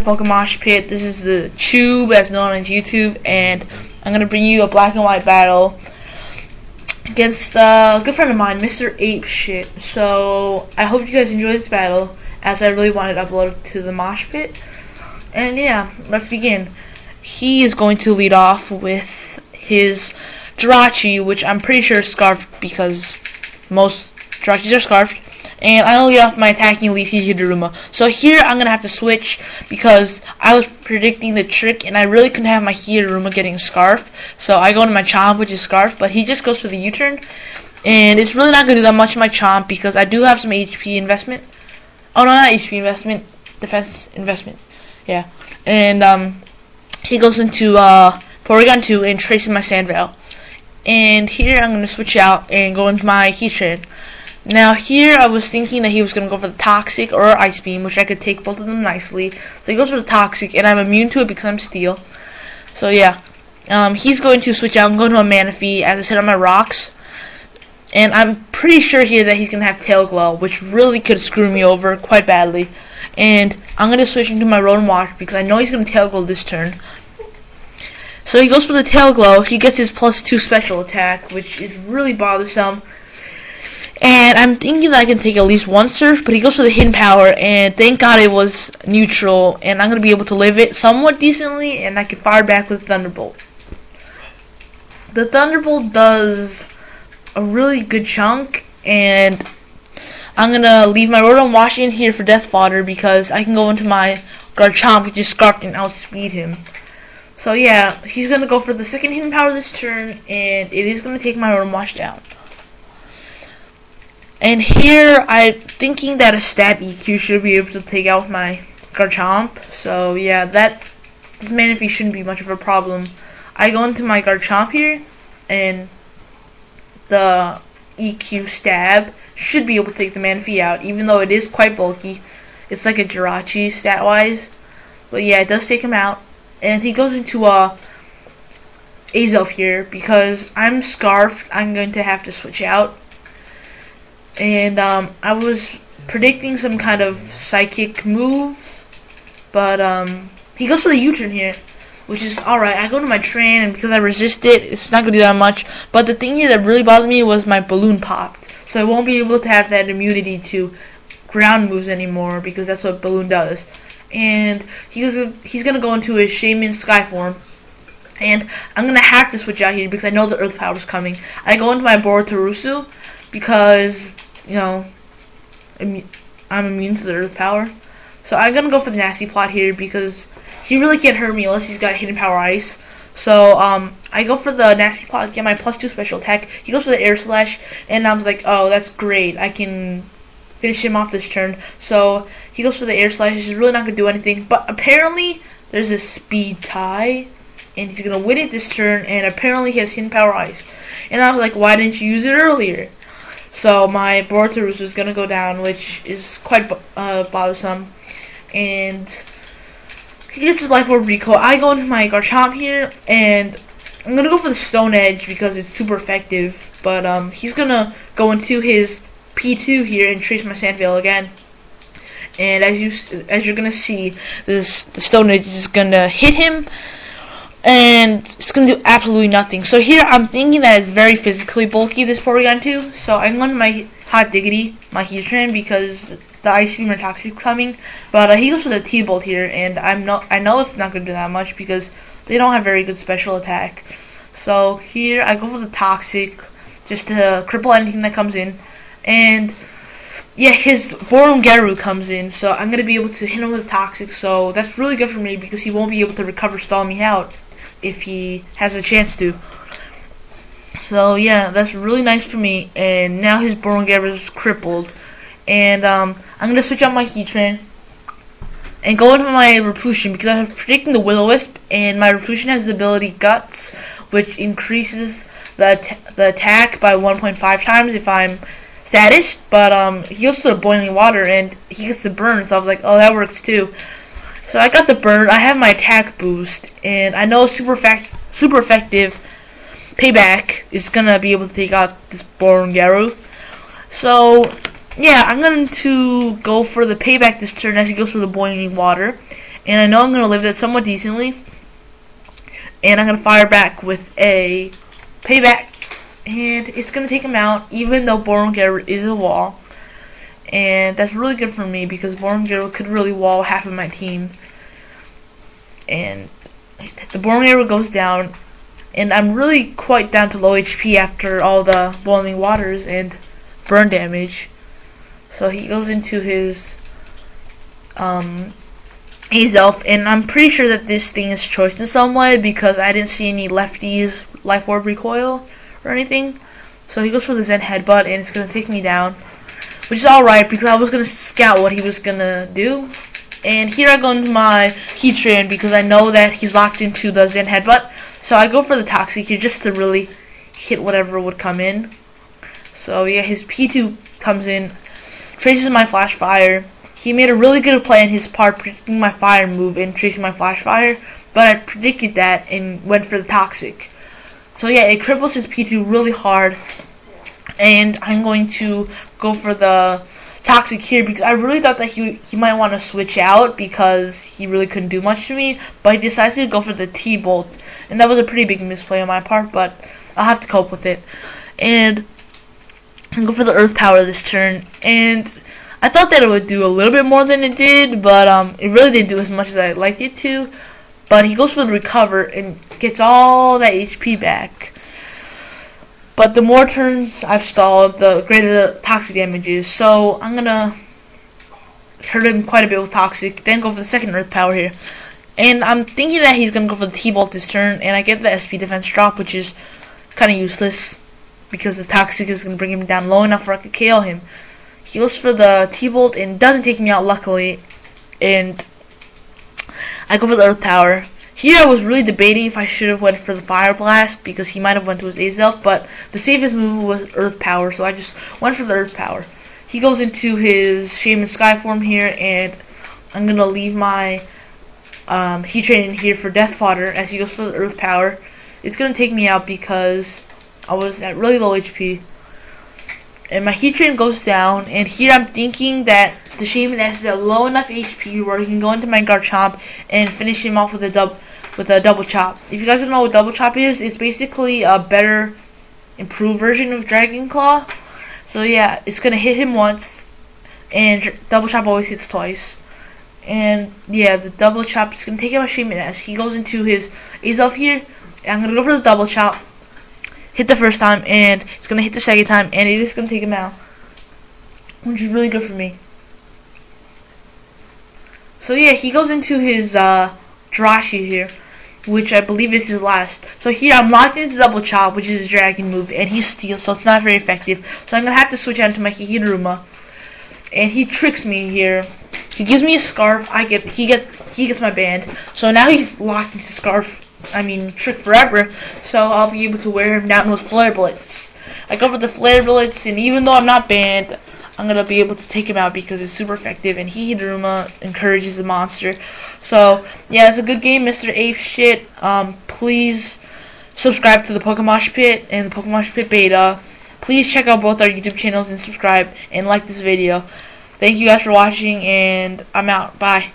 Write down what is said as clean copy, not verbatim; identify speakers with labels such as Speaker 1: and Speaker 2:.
Speaker 1: PokeMoshPit. This is the Tube, as known on YouTube, and I'm gonna bring you a black and white battle against a good friend of mine, MrApeSh1t. So I hope you guys enjoy this battle, as I really wanted to upload to the Mosh Pit. And yeah, let's begin. He is going to lead off with his TheCh00b, which I'm pretty sure is scarfed because most TheCh00bs are scarfed. And I only lead off my attacking elite Hiruma. So here I'm gonna have to switch because I was predicting the trick and I really couldn't have my Hiruma getting scarfed. So I go into my Chomp, which is scarfed, but he just goes for the U-turn. And it's really not gonna do that much in my Chomp because I do have some HP investment. Oh no, not HP investment, defense investment. Yeah. And he goes into Porygon 2 and traces my Sand Veil. And here I'm gonna switch out and go into my Heatran. Now here I was thinking that he was going to go for the Toxic or Ice Beam, which I could take both of them nicely. So he goes for the Toxic, and I'm immune to it because I'm Steel. So yeah, he's going to switch out and go to a Manaphy, as I said on my rocks. And I'm pretty sure here that he's going to have Tail Glow, which really could screw me over quite badly. And I'm going to switch into my Rotom Wash because I know he's going to Tail Glow this turn. So he goes for the Tail Glow. He gets his +2 special attack, which is really bothersome. And I'm thinking that I can take at least one Surf, but he goes for the Hidden Power, and thank God it was neutral, and I'm going to be able to live it somewhat decently, and I can fire back with Thunderbolt. The Thunderbolt does a really good chunk, and I'm going to leave my Rotom Wash in here for Death Fodder, because I can go into my Garchomp, which is scarfed, and outspeed him. So yeah, he's going to go for the second Hidden Power this turn, and it is going to take my Rotom Wash down. And here, I'm thinking that a Stab EQ should be able to take out my Garchomp. So yeah, this Manaphy shouldn't be much of a problem. I go into my Garchomp here, and the EQ Stab should be able to take the Manaphy out, even though it is quite bulky. It's like a TheCh00b stat-wise. But yeah, it does take him out. And he goes into Azelf here, because I'm Scarfed, I'm going to have to switch out. And I was predicting some kind of psychic move, but he goes for the U-turn here, which is alright. I go to my Tran, and because I resist it, it's not going to do that much. But the thing here that really bothered me was my balloon popped, so I won't be able to have that immunity to ground moves anymore, because that's what balloon does. And he's going to go into his Shaman Skyform. And I'm going to have to switch out here because I know the Earth Power is coming. I go into my Borutorusu because, you know, I'm immune to the Earth Power. So I'm going to go for the Nasty Plot here because he really can't hurt me unless he's got Hidden Power Ice. So I go for the Nasty Plot, get my +2 special attack. He goes for the Air Slash, and I was like, oh, that's great. I can finish him off this turn. So he goes for the Air Slash. He's really not going to do anything. But apparently there's a speed tie, and he's going to win it this turn, and apparently he has Hidden Power Ice. And I was like, why didn't you use it earlier? So my Borutorusu is going to go down, which is quite bothersome. And he gets his Life Orb Recoil. I go into my Garchomp here, and I'm going to go for the Stone Edge because it's super effective. But he's going to go into his P2 here and trace my Sand Veil again. And as you're going to see, the Stone Edge is going to hit him, and it's going to do absolutely nothing. So here I'm thinking that it's very physically bulky, this Porygon 2. So I'm going to my Hot Diggity, my Heatran, because the Ice Beam or Toxic coming. But he goes for the T-Bolt here, and I know it's not going to do that much because they don't have very good special attack. So here I go for the Toxic just to cripple anything that comes in. And yeah, his Borungaru comes in, so I'm going to be able to hit him with a Toxic. So that's really good for me because he won't be able to recover stall me out if he has a chance to. So yeah, that's really nice for me. And now his Borungaru is crippled. And I'm going to switch out my Heatran and go into my Replution because I'm predicting the Will-O-Wisp, and my Replution has the ability Guts, which increases the attack by 1.5 times if I'm status. But he goes to the Boiling Water and he gets the burn, so I was like, oh, that works too. So I got the burn, I have my attack boost, and I know super effective Payback is gonna be able to take out this Borungaru. So yeah, I'm going to go for the Payback this turn as he goes for the Boiling Water. and I know I'm gonna live that somewhat decently. And I'm gonna fire back with a payback, and it's gonna take him out, even though Boromir is a wall. And that's really good for me because Boromir could really wall half of my team. And the Boromir goes down, and I'm really quite down to low HP after all the boiling waters and burn damage. So he goes into his Azelf, and I'm pretty sure that this thing is choiced in some way because I didn't see any lefties life orb recoil or anything. So he goes for the Zen headbutt, and it's gonna take me down, which is alright because I was gonna scout what he was gonna do. And here I go into my heat train because I know that he's locked into the Zen headbutt. So I go for the Toxic here just to really hit whatever would come in. So yeah, his P2 comes in, traces my flash fire. He made a really good play on his part, predicting my fire move and tracing my flash fire, but I predicted that and went for the Toxic. So yeah, it cripples his P2 really hard, and I'm going to go for the Toxic here because I really thought that he might want to switch out because he really couldn't do much to me, but he decided to go for the T-Bolt, and that was a pretty big misplay on my part, but I'll have to cope with it. And I go for the Earth Power this turn, and I thought that it would do a little bit more than it did, but it really didn't do as much as I liked it to. But he goes for the Recover and gets all that HP back. But the more turns I've stalled, the greater the Toxic damage is. So I'm gonna hurt him quite a bit with Toxic, then go for the second Earth Power here. And I'm thinking that he's gonna go for the T-Bolt this turn, and I get the SP defense drop, which is kind of useless because the Toxic is gonna bring him down low enough where I could KO him. He goes for the T-Bolt and doesn't take me out, luckily, and I go for the Earth Power. Here I was really debating if I should have went for the Fire Blast because he might have went to his Azelf, but the safest move was Earth Power, so I just went for the Earth Power. He goes into his Shaman Sky form here, and I'm going to leave my Heat Train in here for Death Fodder as he goes for the Earth Power. It's going to take me out because I was at really low HP. And my Heat Train goes down, and here I'm thinking that the Shaman S is at low enough HP where he can go into my Garchomp and finish him off with a double chop. If you guys don't know what double chop is, it's basically a better, improved version of Dragon Claw. So yeah, it's gonna hit him once, and double chop always hits twice. And yeah, the double chop is gonna take out my Shaman S. He goes into his Azelf here, and I'm gonna go for the double chop. Hit the first time, and it's gonna hit the second time, and it is gonna take him out, which is really good for me. So yeah, he goes into his Jirachi here, which I believe is his last. So here I'm locked into double chop, which is a dragon move, and he's steel, so it's not very effective. So I'm gonna have to switch out into my Hihiruma, and he tricks me here. He gives me a scarf. He gets my band. So now he's locked into scarf. Trick forever, so I'll be able to wear him down with Flare Blitz. I go for the Flare Blitz, and even though I'm not banned, I'm gonna be able to take him out because it's super effective, and Hihiruma encourages the monster. So yeah, it's a good game, MrApeSh1t. Please subscribe to the PokeMoshPit and the PokeMoshPitbeta. Please check out both our YouTube channels and subscribe and like this video. Thank you guys for watching, and I'm out. Bye.